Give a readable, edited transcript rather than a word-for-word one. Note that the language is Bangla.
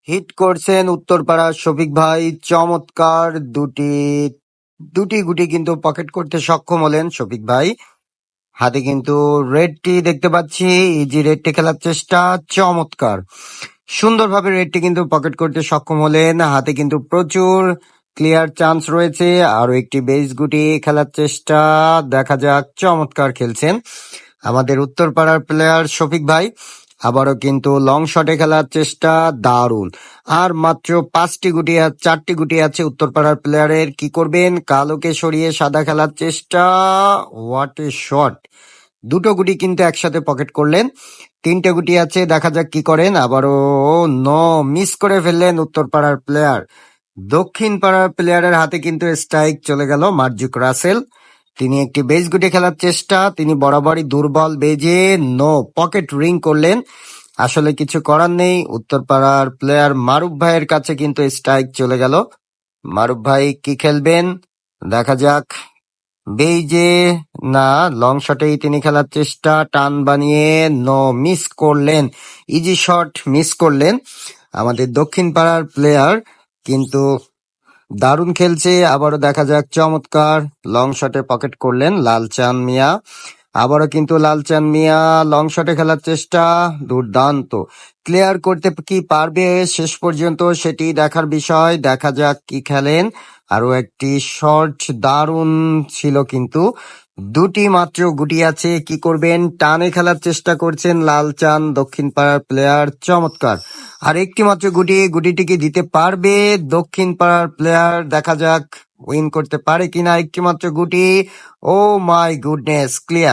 হিট করছেন উত্তরপাড়ার শফিক ভাই, চমৎকার দুটি দুটি গুটি কিন্তু পকেট করতে সক্ষম হলেন শফিক ভাই। হাতে কিন্তু রেডটি দেখতে পাচ্ছি, ইজি রেডটি খেলার চেষ্টা, চমৎকার সুন্দরভাবে রেডটি কিন্তু পকেট করতে সক্ষম হলেন। হাতে কিন্তু প্রচুর ক্লিয়ার চান্স রয়েছে। আরো একটি বেস গুটি খেলার চেষ্টা, দেখা যাক, চমৎকার খেলছেন আমাদের উত্তরপাড়ার প্লেয়ার শফিক ভাই। আবারও কিন্তু লং শটে খেলার চেষ্টা, দারুণ। আর মাত্র 4টি গুটি আছে উত্তরপাড়ার প্লেয়ারের, কি করবেন? কালোকে সরিয়ে সাদা খেলার চেষ্টা, হোয়াট এ শট! দুটো গুটি কিন্তু একসাথে পকেট করলেন। 3টে গুটি আছে, দেখা যাক কি করেন। আবারও নো, মিস করে ফেললেন উত্তরপাড়ার প্লেয়ার। দক্ষিণ পাড়ার প্লেয়ারের হাতে কিন্তু স্ট্রাইক চলে গেল। মার্জুক রাসেল, তিনি একটি বেজ গুটি খেলার চেষ্টা, তিনি বরাবরই দুর্বল বেজে নো, পকেট রিং করলেন। আসলে কিছু করার নেই, উত্তরপাড়ার প্লেয়ার মারুফ ভাইয়ের কাছে কিন্তু স্ট্রাইক চলে গেল। মারুফ ভাই কি খেলবেন দেখা যাক। বেইজে না, লং শটেই তিনি খেলার চেষ্টা, টান বানিয়ে নো, মিস করলেন। ইজি শট মিস করলেন আমাদের দক্ষিণ পাড়ার প্লেয়ার, কিন্তু দারুণ খেলছে। আবারও দেখা যাক, চমৎকার লং শটে পকেট করলেন লালচাঁদ মিয়া। আবারও কিন্তু লালচাঁদ মিয়া লং শটে খেলার চেষ্টা, দুর্দান্ত। ক্লিয়ার করতে কি পারবে শেষ পর্যন্ত, সেটি দেখার বিষয়। দেখা যাক কি খেলেন। আরো একটি শট, দারুণ ছিল কিন্তু। দুটি মাত্র গুটি আছে, কি করবেন? টানে খেলার চেষ্টা করছেন লালচাঁদ দক্ষিণ পাড়ার প্লেয়ার, চমৎকার। আর একটি মাত্র গুটি, গুটিটি কি দিতে পারবে দক্ষিণ পাড়ার প্লেয়ার? দেখা যাক উইন করতে পারে কিনা। একটি মাত্র গুটি, ও মাই গুডনেস, ক্লিয়ার।